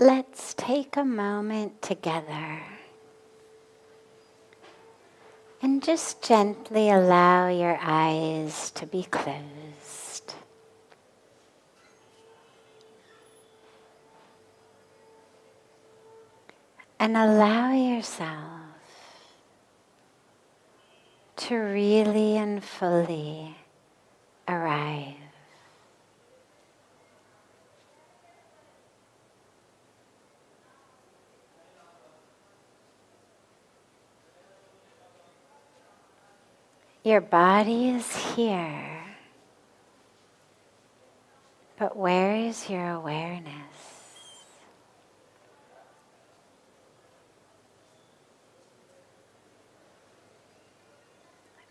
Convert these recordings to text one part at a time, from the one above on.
let's take a moment together and just gently allow your eyes to be closed. And allow yourself to really and fully arrive. Your body is here, but where is your awareness?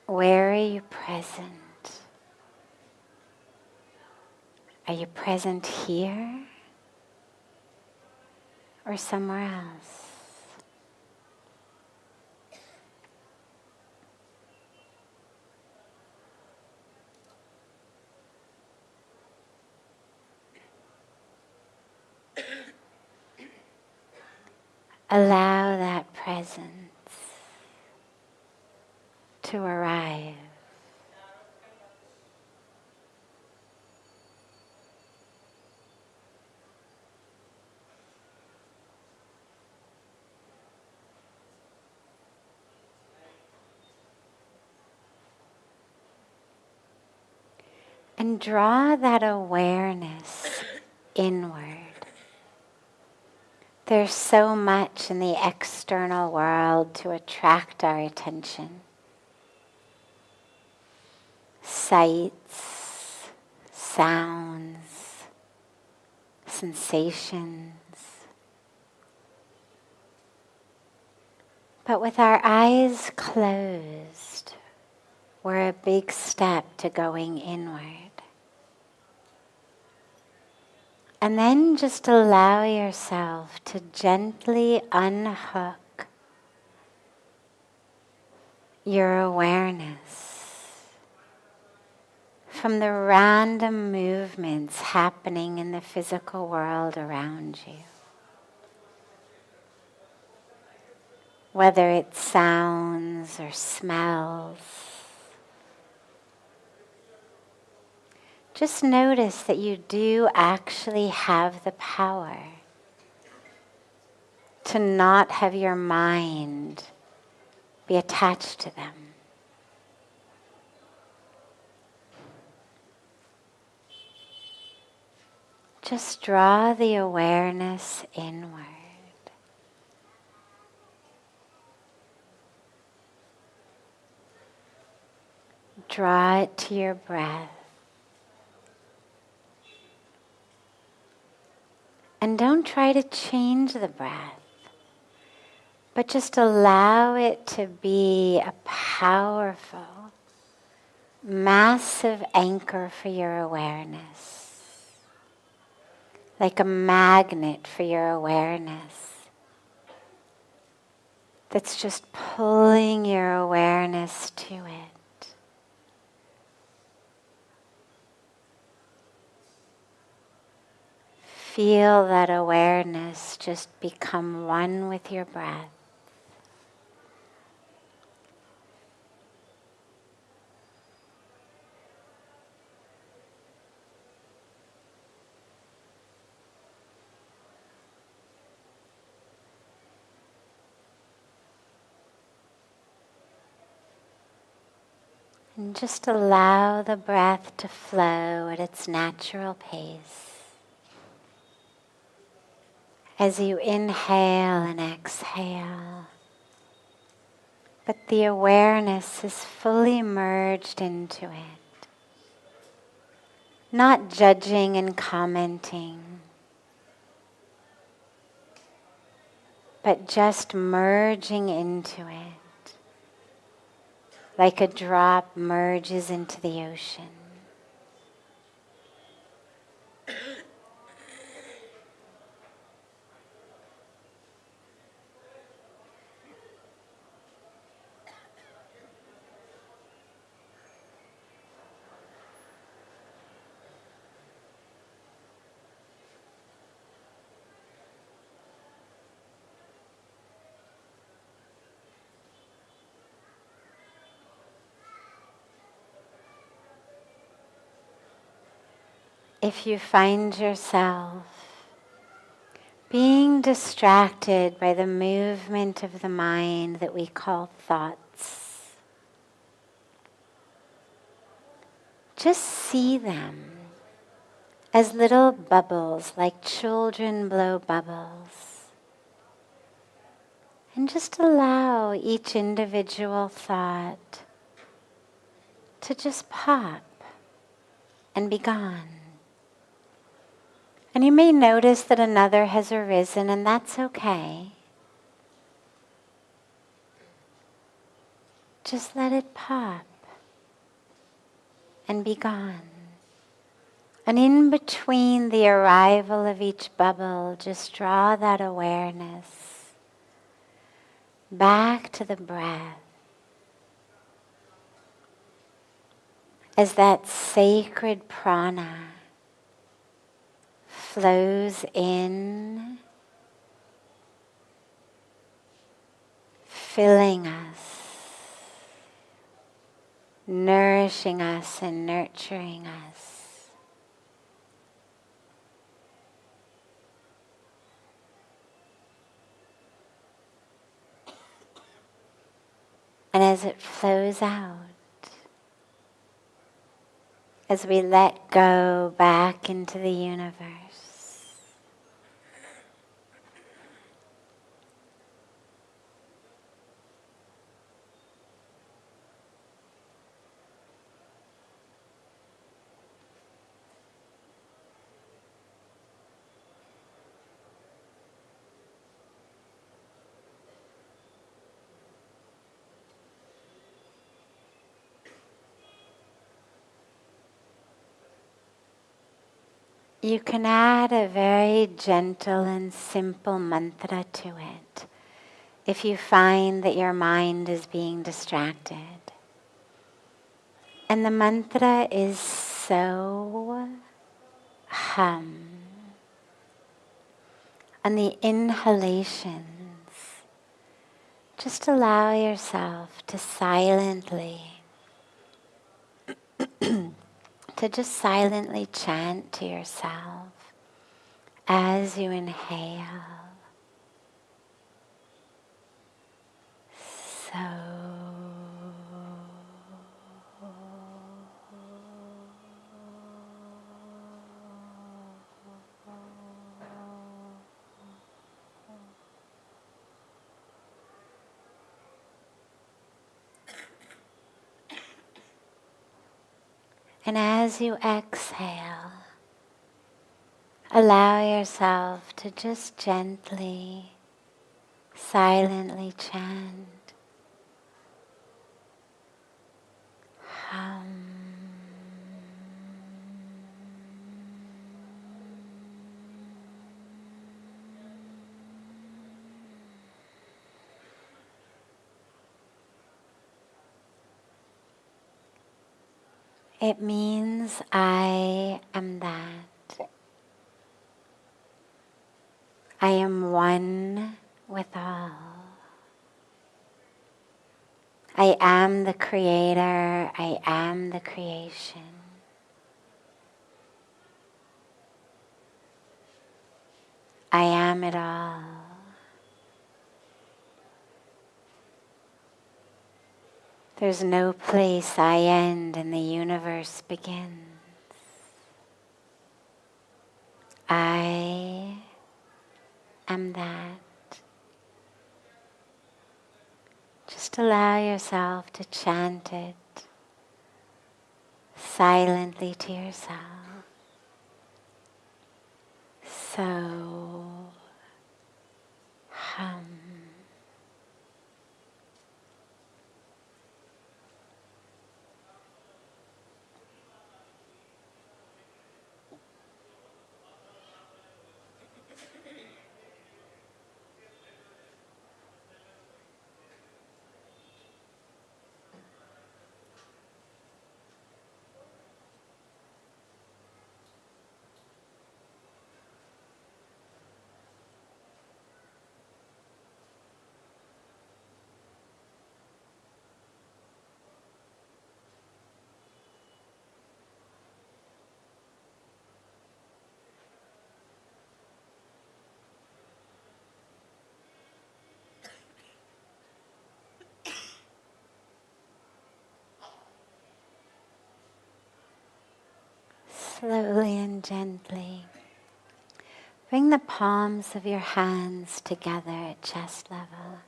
Where are you present? Are you present here or somewhere else? Allow that presence to arrive. And draw that awareness inward. There's so much in the external world to attract our attention. Sights, sounds, sensations. But with our eyes closed, we're a big step to going inward. And then just allow yourself to gently unhook your awareness from the random movements happening in the physical world around you. Whether it's sounds or smells. Just notice that you do actually have the power to not have your mind be attached to them. Just draw the awareness inward. Draw it to your breath. And don't try to change the breath, but just allow it to be a powerful, massive anchor for your awareness, like a magnet for your awareness that's just pulling your awareness to it. Feel that awareness just become one with your breath. And just allow the breath to flow at its natural pace. As you inhale and exhale, but the awareness is fully merged into it. Not judging and commenting, but just merging into it, like a drop merges into the ocean. if you find yourself being distracted by the movement of the mind that we call thoughts, just see them as little bubbles, like children blow bubbles. And just allow each individual thought to just pop and be gone. And you may notice that another has arisen, and that's okay. Just let it pop and be gone. And in between the arrival of each bubble, just draw that awareness back to the breath as that sacred prana flows in, filling us, nourishing us and nurturing us. And as it flows out, as we let go back into the universe, you can add a very gentle and simple mantra to it if you find that your mind is being distracted. And the mantra is so hum. On the inhalations, just allow yourself to silently chant to yourself as you inhale. So. And as you exhale, allow yourself to just gently, silently chant. Hum. It means I am that. I am one with all. I am the creator. I am the creation. I am it all. There's no place I end and the universe begins. I am that. Just allow yourself to chant it silently to yourself. So hum. Slowly and gently, bring the palms of your hands together at chest level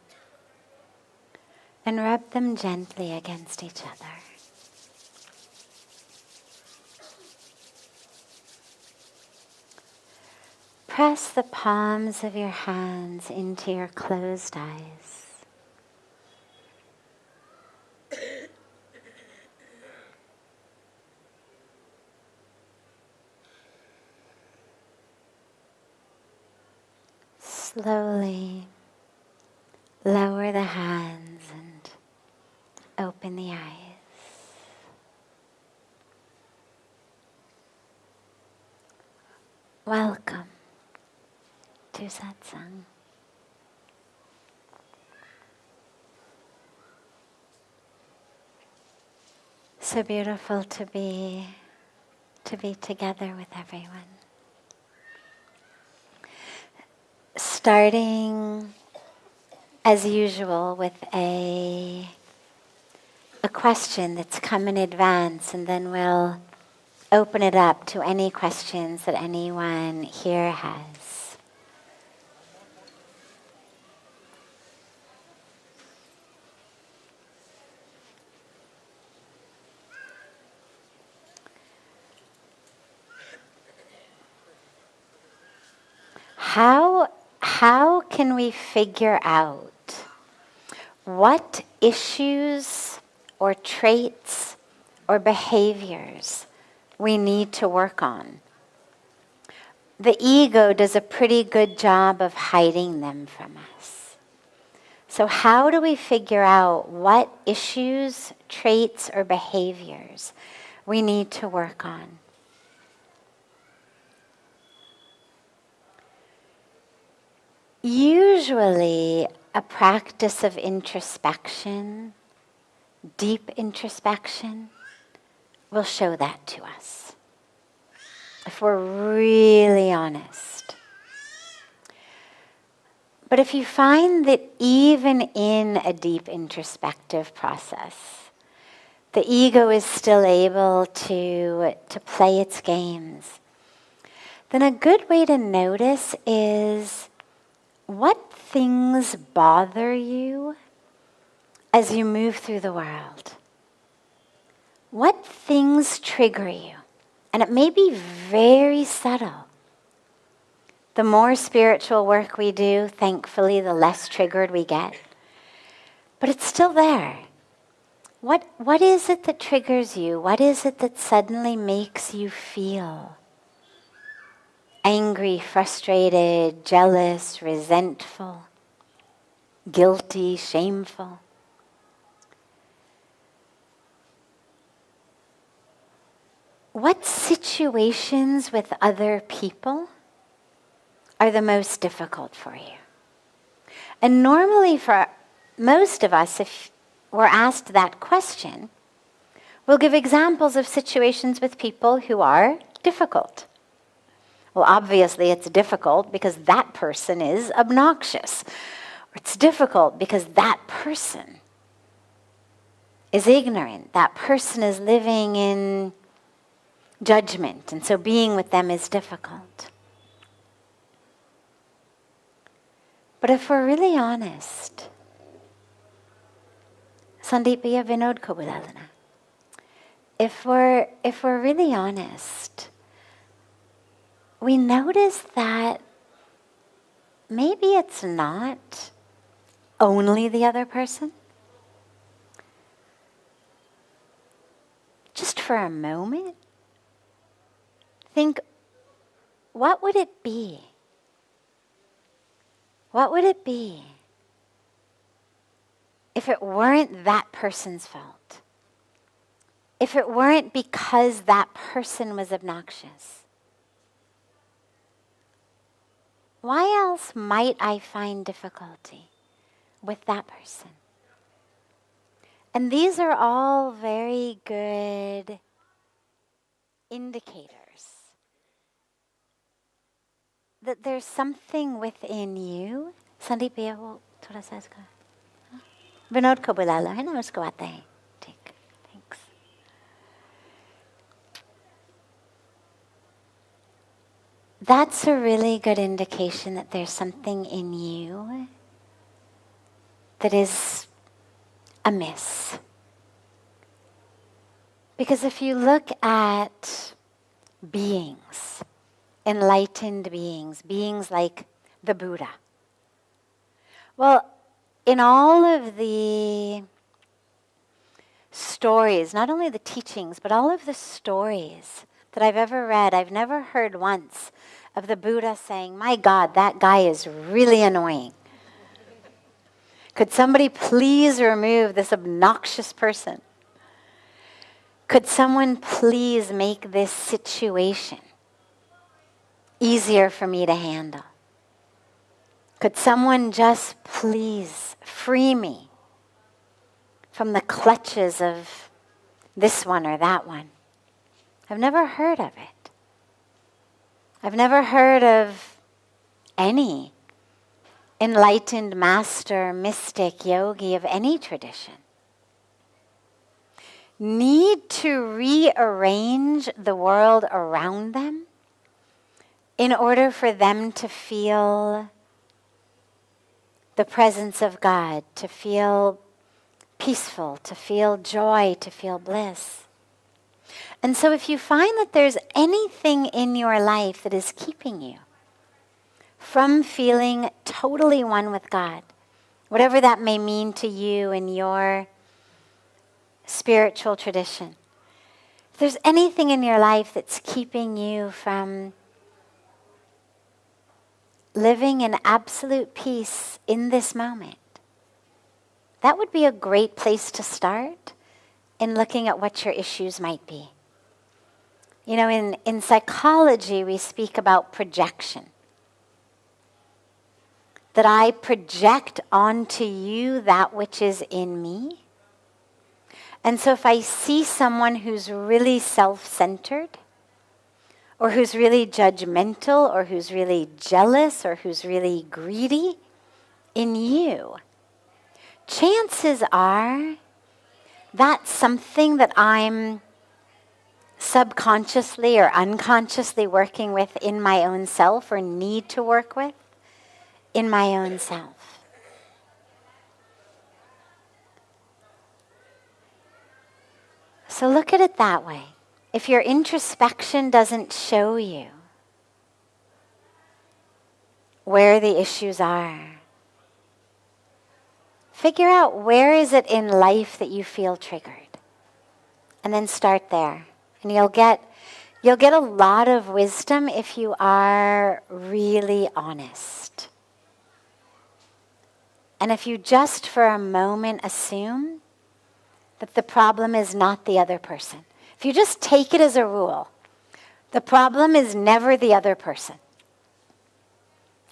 and rub them gently against each other. Press the palms of your hands into your closed eyes. Slowly lower the hands and open the eyes. Welcome to Satsang. So beautiful to be together with everyone. Starting as usual with a question that's come in advance, and then we'll open it up to any questions that anyone here has. How can we figure out what issues or traits or behaviors we need to work on? The ego does a pretty good job of hiding them from us. So how do we figure out what issues, traits, or behaviors we need to work on? Usually, a practice of introspection, deep introspection, will show that to us, if we're really honest. But if you find that even in a deep introspective process, the ego is still able to play its games, then a good way to notice is what things bother you as you move through the world. What things trigger you? And it may be very subtle. The more spiritual work we do, thankfully, the less triggered we get. But it's still there. What is it that triggers you? What is it that suddenly makes you feel angry, frustrated, jealous, resentful, guilty, shameful? What situations with other people are the most difficult for you? And normally for most of us, if we're asked that question, we'll give examples of situations with people who are difficult. Well, obviously it's difficult because that person is obnoxious. Or it's difficult because that person is ignorant. That person is living in judgment, and so being with them is difficult. But if we're really honest, Sandeepya Vinod Kobulalana, if we're really honest, we notice that maybe it's not only the other person. Just for a moment, think, what would it be? What would it be if it weren't that person's fault? If it weren't because that person was obnoxious? Why else might I find difficulty with that person? And these are all very good indicators that there's something within you. Sandeep, wo thoda sa iska. Vinod ko bulala hai na, usko aata hai. Thanks. that's a really good indication that there's something in you that is amiss. Because if you look at beings, enlightened beings, beings like the Buddha, well, in all of the stories, not only the teachings, but all of the stories that I've ever read, I've never heard once of the Buddha saying, "My God, that guy is really annoying. Could somebody please remove this obnoxious person? Could someone please make this situation easier for me to handle? Could someone just please free me from the clutches of this one or that one?" I've never heard of it. I've never heard of any enlightened master, mystic, yogi of any tradition need to rearrange the world around them in order for them to feel the presence of God, to feel peaceful, to feel joy, to feel bliss. And so if you find that there's anything in your life that is keeping you from feeling totally one with God, whatever that may mean to you in your spiritual tradition, if there's anything in your life that's keeping you from living in absolute peace in this moment, that would be a great place to start in looking at what your issues might be. You know, in psychology, we speak about projection. That I project onto you that which is in me. And so if I see someone who's really self-centered, or who's really judgmental, or who's really jealous, or who's really greedy in you, chances are that's something that I'm subconsciously or unconsciously working with in my own self, or need to work with in my own self. So look at it that way. If your introspection doesn't show you where the issues are, figure out where is it in life that you feel triggered. And then start there. And you'll get a lot of wisdom if you are really honest. And if you just for a moment assume that the problem is not the other person. If you just take it as a rule, the problem is never the other person.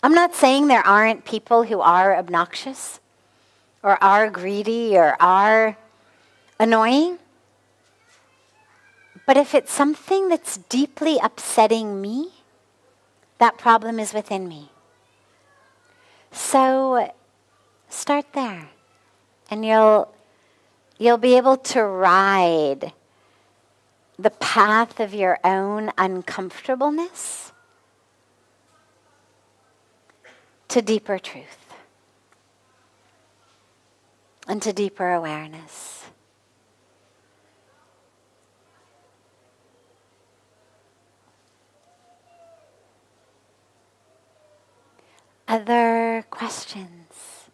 I'm not saying there aren't people who are obnoxious or are greedy or are annoying. But if it's something that's deeply upsetting me, that problem is within me. So start there. And you'll be able to ride the path of your own uncomfortableness to deeper truth and to deeper awareness. Other questions?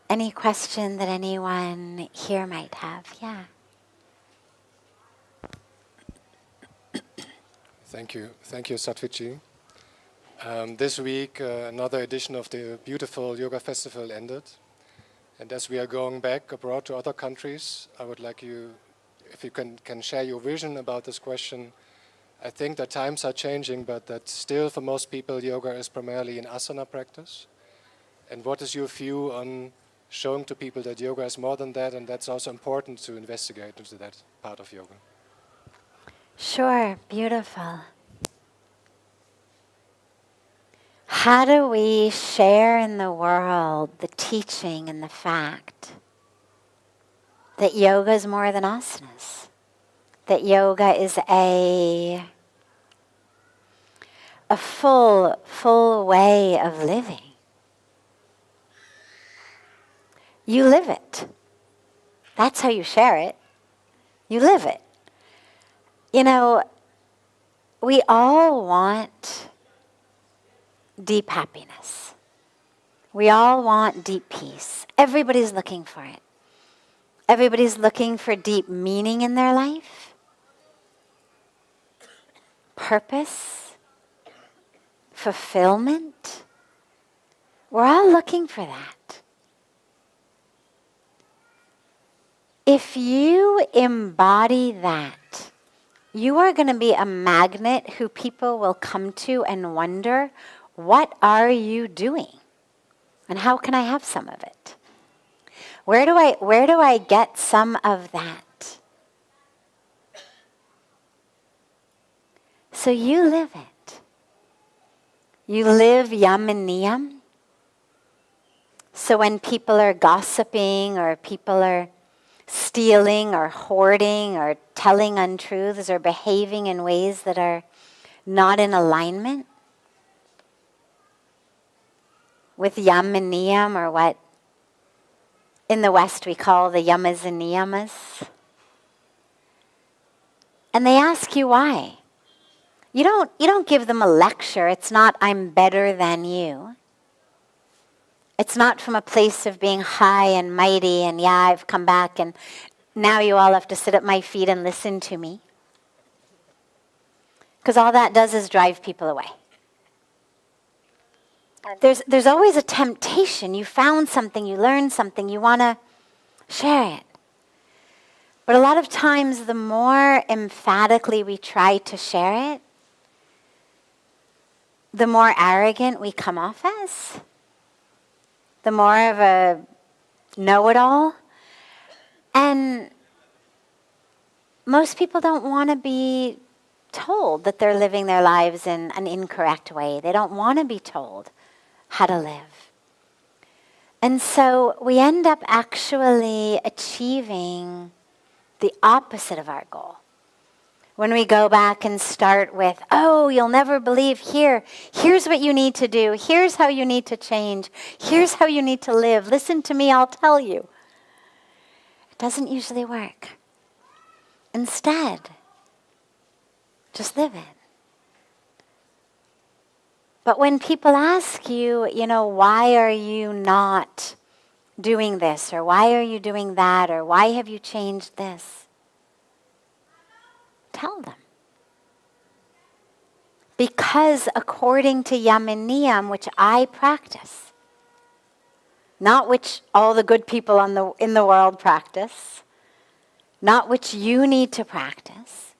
Any question that anyone here might have? Yeah. Thank you, Sadhviji. This week, another edition of the beautiful yoga festival ended. And as we are going back abroad to other countries, I would like you, if you can share your vision about this question. I think that times are changing, but that still for most people, yoga is primarily an asana practice. And what is your view on showing to people that yoga is more than that, and that's also important to investigate into that part of yoga? Sure, beautiful. How do we share in the world the teaching and the fact that yoga is more than asanas? That yoga is a a full way of living. You live it. That's how you share it. You live it. You know, we all want deep happiness. We all want deep peace. Everybody's looking for it. Everybody's looking for deep meaning in their life, purpose, fulfillment. We're all looking for that. If you embody that, you are going to be a magnet who people will come to and wonder, what are you doing? And how can I have some of it? Where do I get some of that? So you live it. You live yam and niyam. So when people are gossiping or people are stealing or hoarding or telling untruths or behaving in ways that are not in alignment with yam and niyam, or what in the West we call the yamas and niyamas. And they ask you why. You don't give them a lecture. It's not, I'm better than you. It's not from a place of being high and mighty and, yeah, I've come back and now you all have to sit at my feet and listen to me. Because all that does is drive people away. There's always a temptation. You found something, you learned something, you want to share it. But a lot of times, the more emphatically we try to share it, the more arrogant we come off as, the more of a know-it-all. And most people don't want to be told that they're living their lives in an incorrect way. They don't want to be told how to live. And so we end up actually achieving the opposite of our goal. When we go back and start with, oh, you'll never believe, here's what you need to do, here's how you need to change, here's how you need to live, listen to me, I'll tell you. It doesn't usually work. Instead, just live it. But when people ask you, why are you not doing this, or why are you doing that, or why have you changed this? Tell them. Because according to yam and niyam, which I practice, not which all the good people in the world practice, not which you need to practice,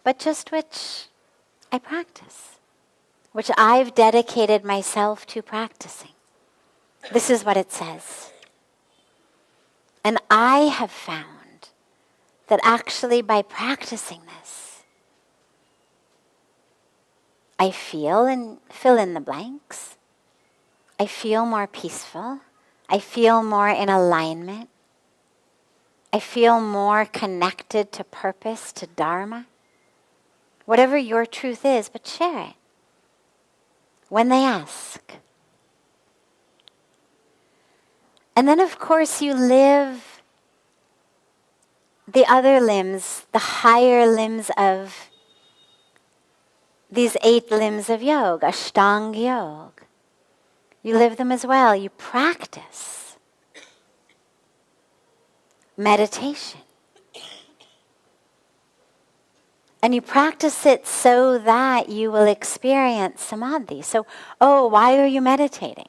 but just which I practice, which I've dedicated myself to practicing. This is what it says. And I have found that actually by practicing this, I feel, and fill in the blanks, I feel more peaceful, I feel more in alignment, I feel more connected to purpose, to dharma. Whatever your truth is, but share it. When they ask. And then, of course, you live the other limbs, the higher limbs of these 8 limbs of yoga, Ashtanga yoga. You live them as well. You practice meditation. And you practice it so that you will experience samadhi. So, why are you meditating?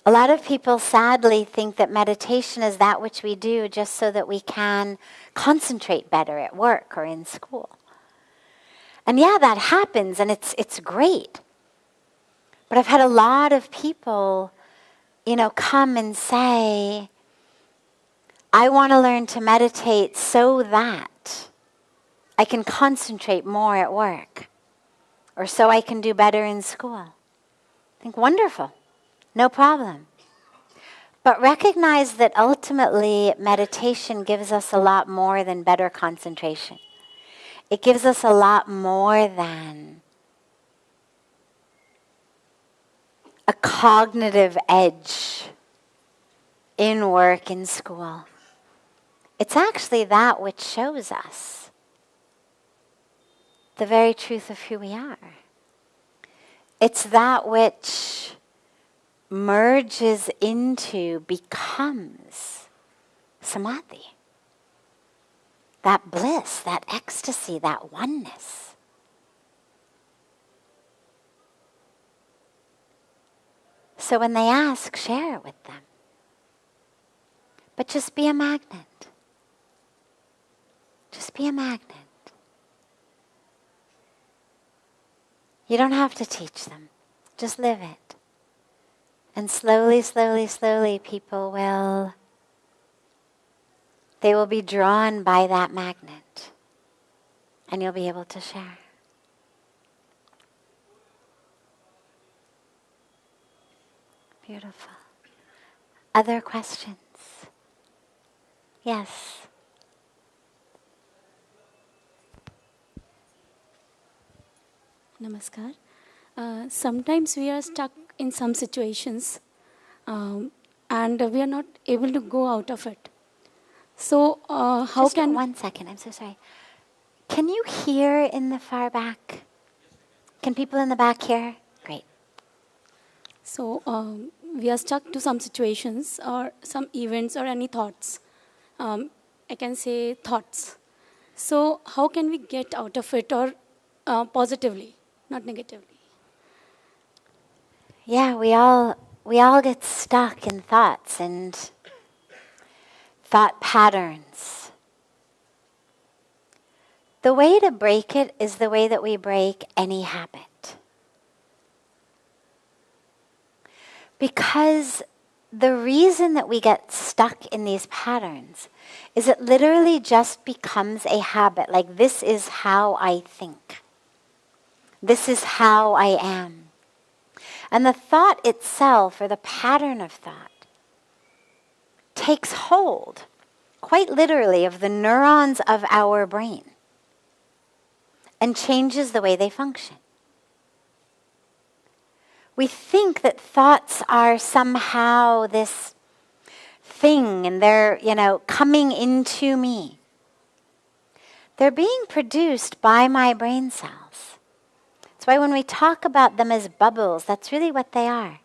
A lot of people sadly think that meditation is that which we do just so that we can concentrate better at work or in school. And yeah, that happens and it's great. But I've had a lot of people, come and say, I want to learn to meditate so that I can concentrate more at work, or so I can do better in school. I think, wonderful, no problem. But recognize that ultimately meditation gives us a lot more than better concentration. It gives us a lot more than a cognitive edge in work, in school. It's actually that which shows us the very truth of who we are. It's that which merges into, becomes samadhi. That bliss, that ecstasy, that oneness. So when they ask, share it with them. But just be a magnet. Just be a magnet. You don't have to teach them. Just live it. And slowly, slowly, slowly, people they will be drawn by that magnet. And you'll be able to share. Beautiful. Other questions? Yes. Namaskar. Sometimes we are stuck in some situations and we are not able to go out of it. So how Just can... 1 second, I'm so sorry. Can you hear in the far back? Can people in the back hear? Great. So we are stuck to some situations or some events or any thoughts. I can say thoughts. So how can we get out of it or positively, not negatively? Yeah, we all get stuck in thoughts and thought patterns. The way to break it is the way that we break any habit. Because the reason that we get stuck in these patterns is it literally just becomes a habit. Like, this is how I think. This is how I am. And the thought itself, or the pattern of thought, takes hold, quite literally, of the neurons of our brain and changes the way they function. We think that thoughts are somehow this thing and they're, coming into me. They're being produced by my brain cells. That's why when we talk about them as bubbles, that's really what they are.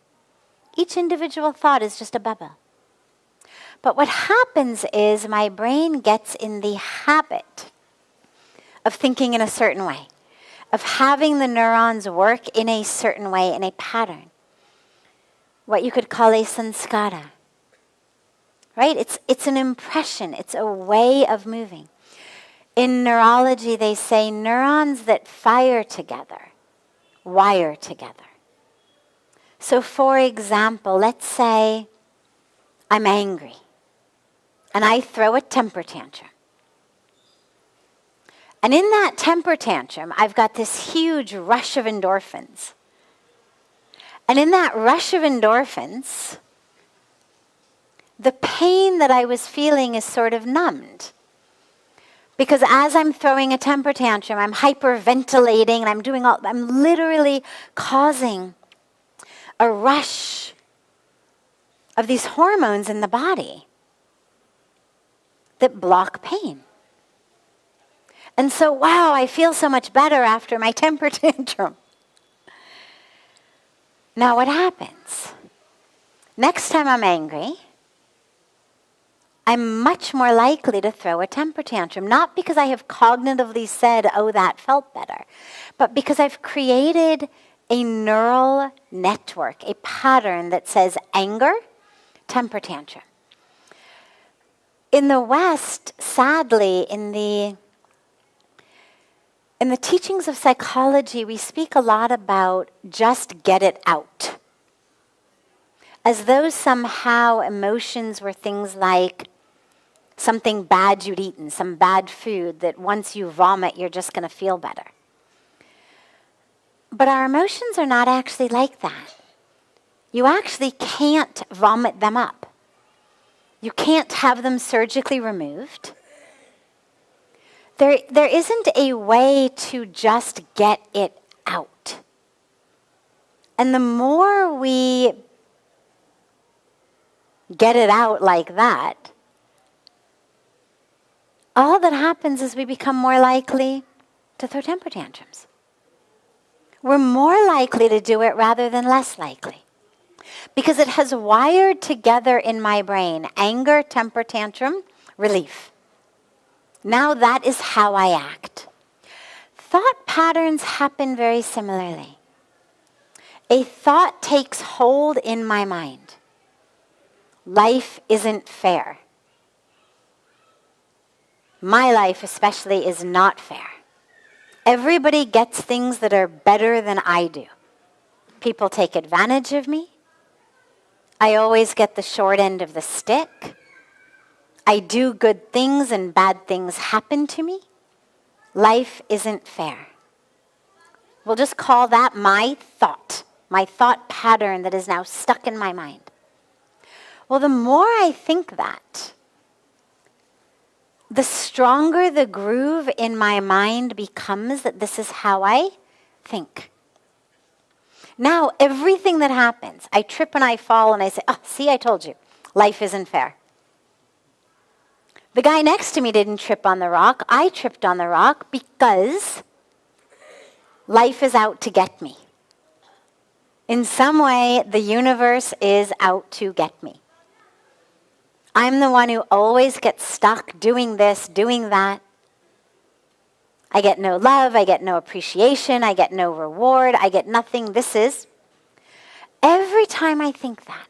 Each individual thought is just a bubble. But what happens is my brain gets in the habit of thinking in a certain way, of having the neurons work in a certain way, in a pattern. What you could call a sanskara. Right? It's an impression. It's a way of moving. In neurology, they say neurons that fire together, wire together. So for example, let's say I'm angry and I throw a temper tantrum. And in that temper tantrum, I've got this huge rush of endorphins. And in that rush of endorphins, the pain that I was feeling is sort of numbed. Because as I'm throwing a temper tantrum, I'm hyperventilating and I'm literally causing a rush of these hormones in the body that block pain. And so, wow, I feel so much better after my temper tantrum. Now what happens? Next time I'm angry, I'm much more likely to throw a temper tantrum. Not because I have cognitively said, oh, that felt better, but because I've created a neural network, a pattern that says anger, temper tantrum. In the West, sadly, in the teachings of psychology, we speak a lot about just get it out. As though somehow emotions were things like something bad you'd eaten, some bad food that once you vomit, you're just going to feel better. But our emotions are not actually like that. You actually can't vomit them up. You can't have them surgically removed. there isn't a way to just get it out. And the more we get it out like that, all that happens is we become more likely to throw temper tantrums. We're more likely to do it rather than less likely. Because it has wired together in my brain anger, temper tantrum, relief. Now that is how I act. Thought patterns happen very similarly. A thought takes hold in my mind. Life isn't fair. My life especially is not fair. Everybody gets things that are better than I do. People take advantage of me. I always get the short end of the stick. I do good things and bad things happen to me. Life isn't fair. We'll just call that my thought pattern that is now stuck in my mind. Well, the more I think that, the stronger the groove in my mind becomes that this is how I think. Now, everything that happens, I trip and I fall and I say, oh, see, I told you, life isn't fair. The guy next to me didn't trip on the rock. I tripped on the rock because life is out to get me. In some way, the universe is out to get me. I'm the one who always gets stuck doing this, doing that. I get no love, I get no appreciation, I get no reward, I get nothing. This is. Every time I think that,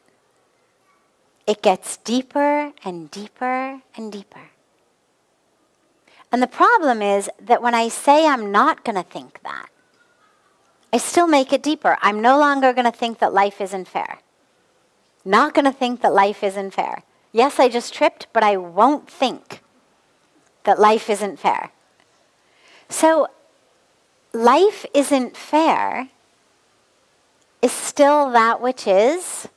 it gets deeper and deeper and deeper. And the problem is that when I say I'm not going to think that, I still make it deeper. I'm no longer going to think that life isn't fair. Not going to think that life isn't fair. Yes, I just tripped, but I won't think that life isn't fair. So, life isn't fair is still that which is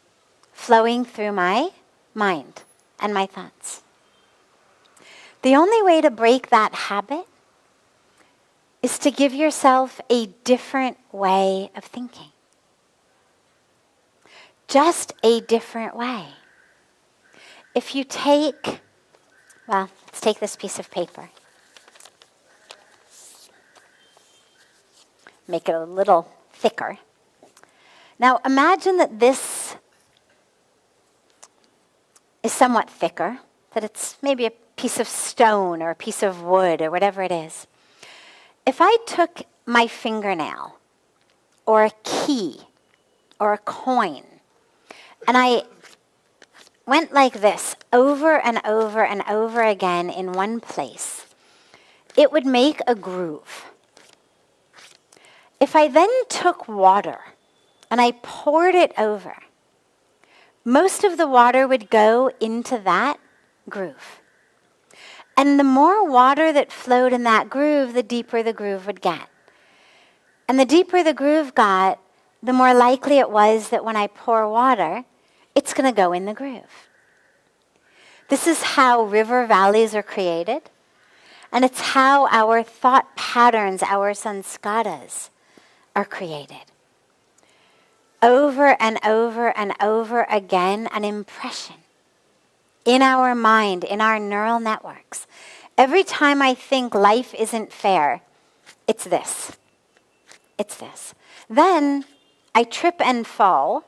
flowing through my mind and my thoughts. The only way to break that habit is to give yourself a different way of thinking. Just a different way. If you take, let's take this piece of paper. Make it a little thicker. Now imagine that this is somewhat thicker, that it's maybe a piece of stone or a piece of wood or whatever it is. If I took my fingernail or a key or a coin and I went like this over and over and over again in one place, it would make a groove. If I then took water and I poured it over, most of the water would go into that groove. And the more water that flowed in that groove, the deeper the groove would get. And the deeper the groove got, the more likely it was that when I pour water, it's going to go in the groove. This is how river valleys are created. And it's how our thought patterns, our sanskaras, are created. Over and over and over again, an impression in our mind, in our neural networks. Every time I think life isn't fair, it's this. It's this. Then I trip and fall,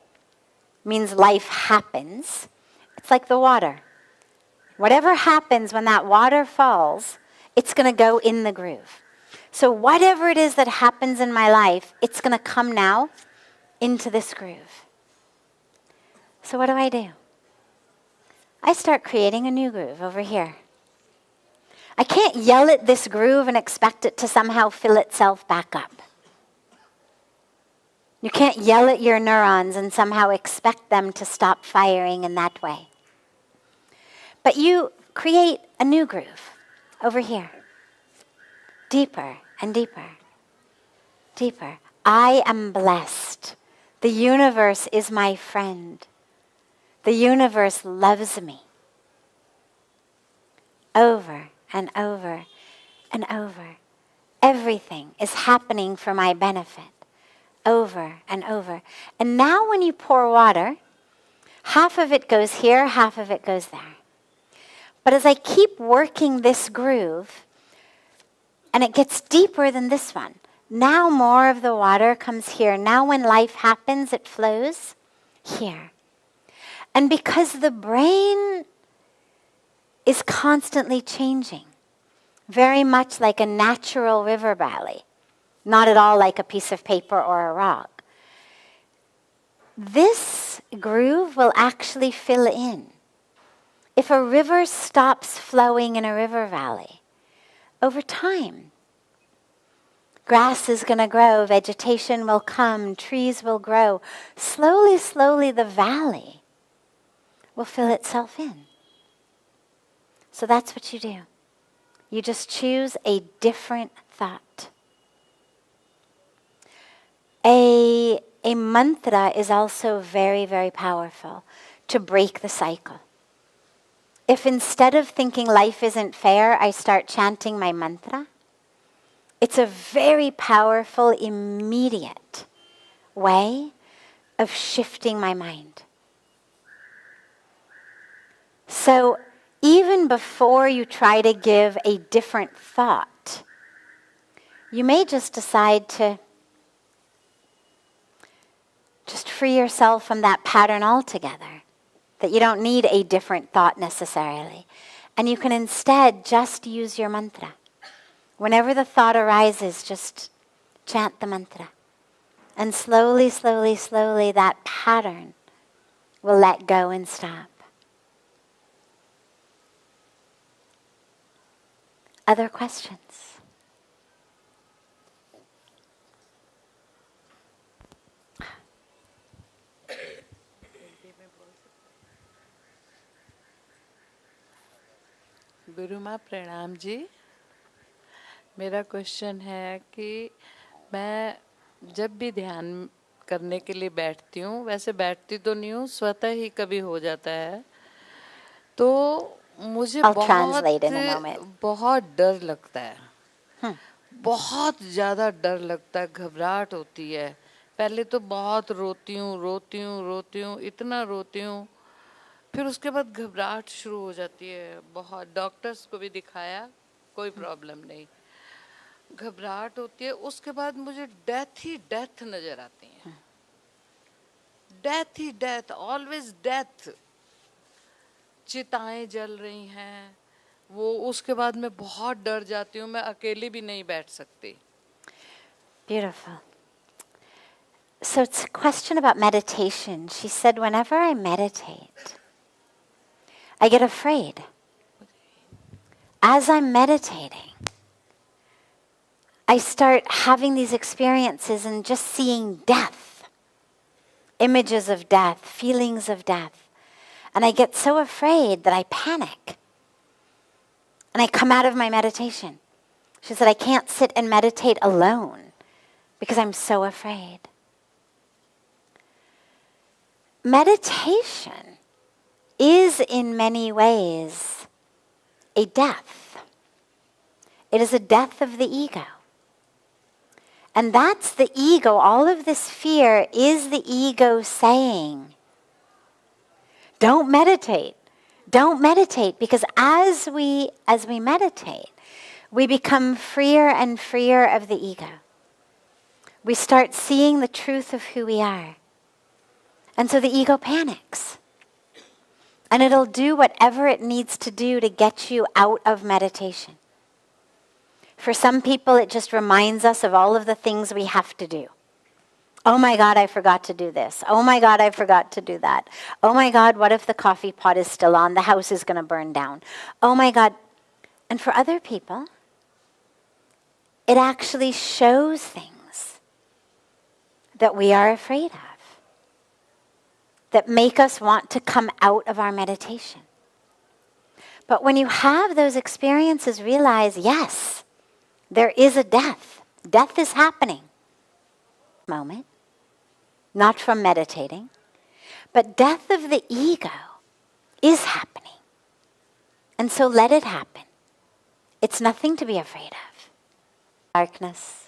means life happens. It's like the water. Whatever happens when that water falls, it's going to go in the groove. So whatever it is that happens in my life, it's going to come now into this groove. So what do? I start creating a new groove over here. I can't yell at this groove and expect it to somehow fill itself back up. You can't yell at your neurons and somehow expect them to stop firing in that way. But you create a new groove over here. Deeper and deeper. Deeper. I am blessed. The universe is my friend. The universe loves me. Over and over. and over. Everything is happening for my benefit. Over and over. And now when you pour water, half of it goes here, half of it goes there. But as I keep working this groove, and it gets deeper than this one, now more of the water comes here. Now when life happens, it flows here. And because the brain is constantly changing, very much like a natural river valley, not at all like a piece of paper or a rock, this groove will actually fill in. If a river stops flowing in a river valley, over time, grass is going to grow, vegetation will come, trees will grow. Slowly, slowly, the valley will fill itself in. So that's what you do. You just choose a different thought. A mantra is also very, very powerful to break the cycle. If instead of thinking life isn't fair, I start chanting my mantra, it's a very powerful, immediate way of shifting my mind. So even before you try to give a different thought, you may just decide to just free yourself from that pattern altogether, that you don't need a different thought necessarily. And you can instead just use your mantra. Whenever the thought arises, just chant the mantra. And slowly, slowly, slowly, that pattern will let go and stop. Other questions? गुरु माँ प्रणाम जी। मेरा question है कि मैं जब भी ध्यान करने के लिए बैठती हूँ, वैसे बैठती तो नहीं हूँ, स्वतः ही कभी हो जाता है, तो मुझे बहुत डर लगता है। बहुत ज़्यादा डर लगता है, घबराहट होती है। पहले तो बहुत रोती हूँ, इतना रोती हूँ, फिर उसके बाद घबराहट शुरू हो जाती है। बहुत डॉक्टर्स को भी दिखाया, कोई प्रॉब्लम नहीं, घबराहट होती है। उसके बाद मुझे डेथ ही डेथ नजर आती है, डेथ ही डेथ, ऑलवेज डेथ। चिताएं जल रही हैं, वो उसके बाद मैं बहुत डर जाती हूँ, मैं अकेली भी नहीं बैठ सकती। Beautiful. So it's a question about meditation. She said, whenever I meditate, I get afraid. As I'm meditating, I start having these experiences and just seeing death, images of death, feelings of death. And I get so afraid that I panic. And I come out of my meditation. She said, I can't sit and meditate alone because I'm so afraid. Meditation is in many ways a death. It is a death of the ego. And that's the ego. All of this fear is the ego saying, don't meditate. Don't meditate, because as we meditate, we become freer and freer of the ego. We start seeing the truth of who we are. And so the ego panics. And it'll do whatever it needs to do to get you out of meditation. For some people, it just reminds us of all of the things we have to do. Oh my God, I forgot to do this. Oh my God, I forgot to do that. Oh my God, what if the coffee pot is still on? The house is going to burn down. Oh my God. And for other people, it actually shows things that we are afraid of, that make us want to come out of our meditation. But when you have those experiences, realize, yes, there is a death. Death is happening. Moment. Not from meditating, but death of the ego is happening. And so let it happen. It's nothing to be afraid of. Darkness.